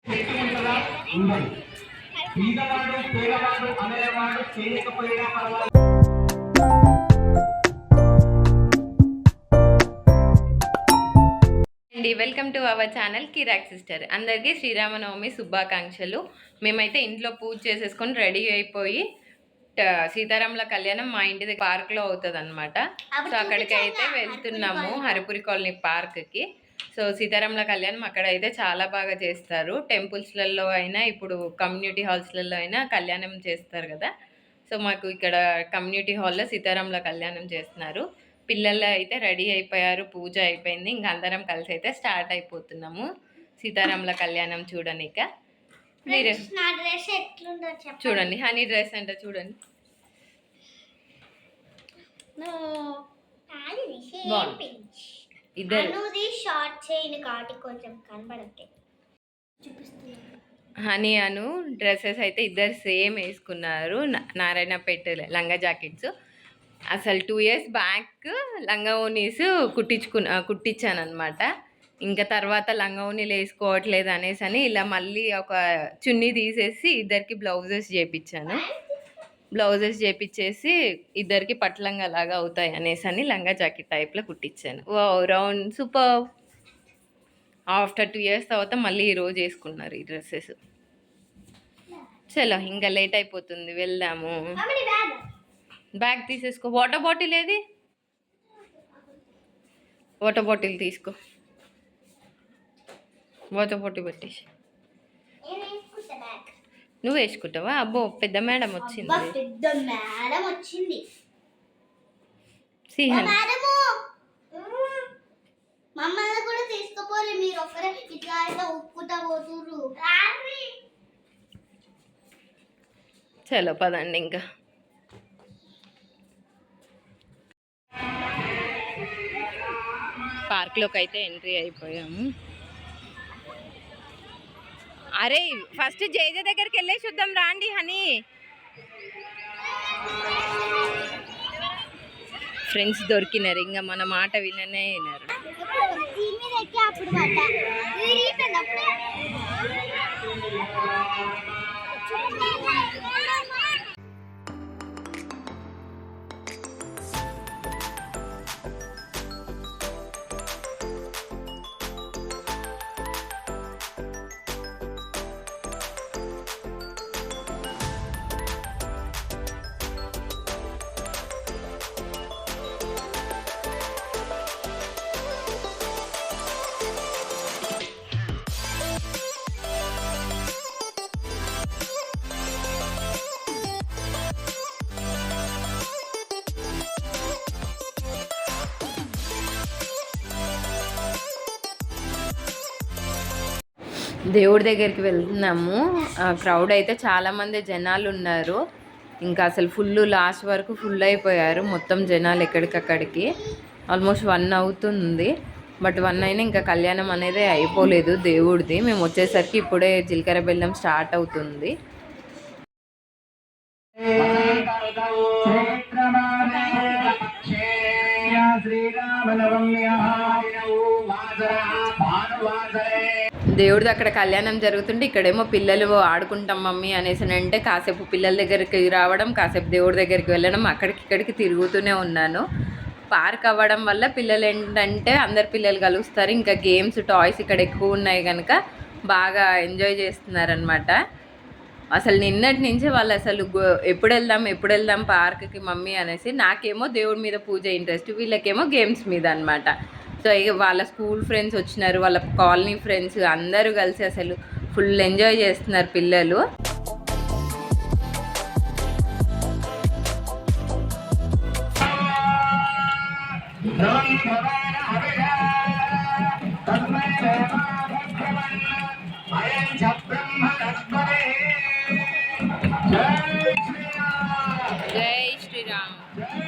Welcome to our channel Kirrak sister. అందరికీ శ్రీరామనవమి శుభాకాంక్షలు. మేమైతే ఇంట్లో పూజ చేసేసుకొని రెడీ అయిపోయి సీతారాముల కళ్యాణం మా ఇంటి దగ్గర పార్క్లో అవుతుంది అనమాట. సో అక్కడికి అయితే వెళ్తున్నాము, హరిపురి కాలనీ పార్క్కి. సో సీతారాముల కళ్యాణం అక్కడ అయితే చాలా బాగా చేస్తారు. టెంపుల్స్లలో అయినా ఇప్పుడు కమ్యూనిటీ హాల్స్లలో అయినా కళ్యాణం చేస్తారు కదా. సో మాకు ఇక్కడ కమ్యూనిటీ హాల్లో సీతారాముల కళ్యాణం చేస్తున్నారు. పిల్లలు అయితే రెడీ అయిపోయారు, పూజ అయిపోయింది. ఇంక అందరం కలిసి అయితే స్టార్ట్ అయిపోతున్నాము సీతారాముల కళ్యాణం చూడనిక. మీరు చూడండి, హనీ డ్రెస్ అంటే చూడండి, హనీ అను డ్రెస్సెస్ అయితే ఇద్దరు సేమ్ వేసుకున్నారు. నారాయణపేట లంగా జాకెట్స్. అసలు 2 years బ్యాక్ లంగా ఓనీస్ కుట్టించాను అనమాట. ఇంకా తర్వాత లంగా ఓనీలు వేసుకోవట్లేదు అనేసి అని ఇలా మళ్ళీ ఒక చున్నీ తీసేసి ఇద్దరికి బ్లౌజెస్ చేయించాను. బ్లౌజెస్ చేయించేసి ఇద్దరికి పట్లంగా లాగా అవుతాయి అనేసి అని లంగా జాకెట్ టైప్లో కుట్టించాను. ఓ రౌండ్ సూపర్. ఆఫ్టర్ 2 years తర్వాత మళ్ళీ ఈరోజు వేసుకున్నారు ఈ డ్రెస్సెస్. చలో ఇంకా లేట్ అయిపోతుంది, వెళ్దాము. బ్యాగ్ తీసేసుకో. వాటర్ బాటిల్ ఏది? వాటర్ బాటిల్ తీసుకో. వాటర్ బాటిల్ పెట్టేసి నువ్వు వేసుకుంటావా? అబ్బో పెద్ద మేడం వచ్చింది. చలో పదండి ఇంకా. పార్క్లోకి అయితే ఎంట్రీ అయిపోయాము. అరే ఫస్ట్ జైజ దగ్గరికి వెళ్ళే చూద్దాం రాండి హనీ. ఫ్రెండ్స్ దొరికినారు, ఇంకా మన మాట విననే వినరు. దేవుడి దగ్గరికి వెళ్తున్నాము. క్రౌడ్ అయితే చాలామంది జనాలు ఉన్నారు. ఇంకా అసలు ఫుల్ లాస్ట్ వరకు ఫుల్ అయిపోయారు మొత్తం జనాలు ఎక్కడికక్కడికి. ఆల్మోస్ట్ 1 అవుతుంది. బట్ 1 అయినా ఇంకా కళ్యాణం అనేది అయిపోలేదు దేవుడిది. మేము వచ్చేసరికి ఇప్పుడే జీలకర్ర బెల్లం స్టార్ట్ అవుతుంది. దేవుడిది అక్కడ కళ్యాణం జరుగుతుంటే ఇక్కడేమో పిల్లలు ఆడుకుంటాం మమ్మీ అనేసి అంటే కాసేపు పిల్లల దగ్గరికి రావడం, కాసేపు దేవుడి దగ్గరికి వెళ్ళడం, అక్కడికి ఇక్కడికి తిరుగుతూనే ఉన్నాను. పార్క్ అవ్వడం వల్ల పిల్లలు ఏంటంటే అందరు పిల్లలు కలుస్తారు. ఇంకా గేమ్స్ టాయ్స్ ఇక్కడ ఎక్కువ ఉన్నాయి కనుక బాగా ఎంజాయ్ చేస్తున్నారనమాట. అసలు నిన్నటి నుంచి వాళ్ళు అసలు ఎప్పుడు వెళ్దాం పార్క్కి మమ్మీ అనేసి. నాకేమో దేవుడి మీద పూజ ఇంట్రెస్ట్, వీళ్ళకేమో గేమ్స్ మీద అనమాట. సో ఇక వాళ్ళ స్కూల్ ఫ్రెండ్స్ వచ్చినారు, వాళ్ళ కాలనీ ఫ్రెండ్స్ అందరూ కలిసి అసలు ఫుల్ ఎంజాయ్ చేస్తున్నారు పిల్లలు. జై శ్రీరామ్, జై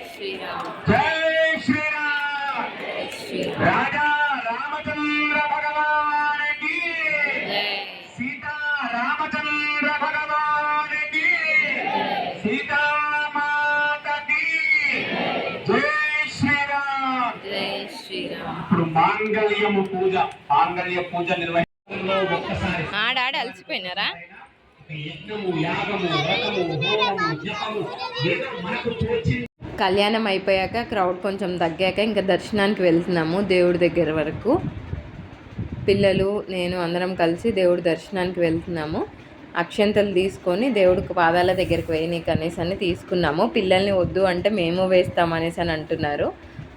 శ్రీరామ్, రాజా రామచంద్ర భగవానికి, సీతా రామచంద్ర భగవానికి, సీతామాతకి జై శ్రీరామ్. జై శ్రీరామ్. ఇప్పుడు మాంగళ్య పూజ నిర్వహి ఒక్కసారి ఆడాడి అలసిపోయినారా? యజ్ఞము, యాగము, వ్రతము, హోమము, జపము ఏదో మనకు తోచింది. కళ్యాణం అయిపోయాక క్రౌడ్ కొంచెం తగ్గాక ఇంకా దర్శనానికి వెళ్తున్నాము దేవుడి దగ్గర వరకు. పిల్లలు నేను అందరం కలిసి దేవుడి దర్శనానికి వెళ్తున్నాము. అక్షంతలు తీసుకొని దేవుడికి పాదాల దగ్గరికి వేయనీకి అనేసి అని తీసుకున్నాము. పిల్లల్ని వద్దు అంటే మేము వేస్తాం అనేసి అని అంటున్నారు.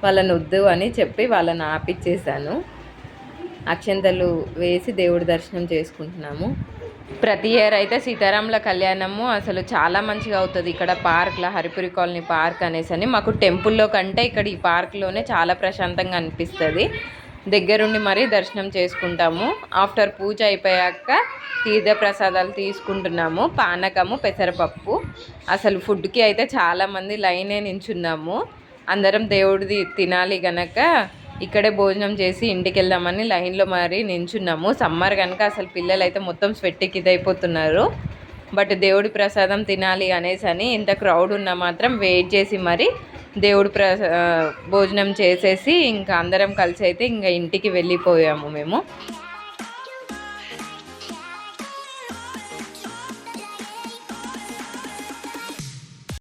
వాళ్ళని వద్దు అని చెప్పి వాళ్ళని ఆపిచ్చేసాను. అక్షంతలు వేసి దేవుడి దర్శనం చేసుకుంటున్నాము. ప్రతి ఇయర్ అయితే సీతారాముల కళ్యాణము అసలు చాలా మంచిగా అవుతుంది ఇక్కడ పార్క్లో, హరిపురి కాలనీ పార్క్ అనేసి అని. మాకు టెంపుల్లో కంటే ఇక్కడ ఈ పార్క్లోనే చాలా ప్రశాంతంగా అనిపిస్తుంది. దగ్గరుండి మరీ దర్శనం చేసుకుంటాము. ఆఫ్టర్ పూజ అయిపోయాక తీర్థ ప్రసాదాలు తీసుకుంటున్నాము. పానకము, పెసరపప్పు. అసలు ఫుడ్కి అయితే చాలామంది లైనే నించున్నాము. అందరం దేవుడిది తినాలి గనక ఇక్కడే భోజనం చేసి ఇంటికి వెళ్దామని లైన్లో మరీ నించున్నాము. సమ్మర్ కనుక అసలు పిల్లలు అయితే మొత్తం స్వెట్కి ఇదైపోతున్నారు. బట్ దేవుడి ప్రసాదం తినాలి అనేసి అని ఇంత క్రౌడ్ ఉన్నా మాత్రం వెయిట్ చేసి మరి దేవుడి భోజనం చేసేసి ఇంకా అందరం కలిసి అయితే ఇంకా ఇంటికి వెళ్ళిపోయాము మేము.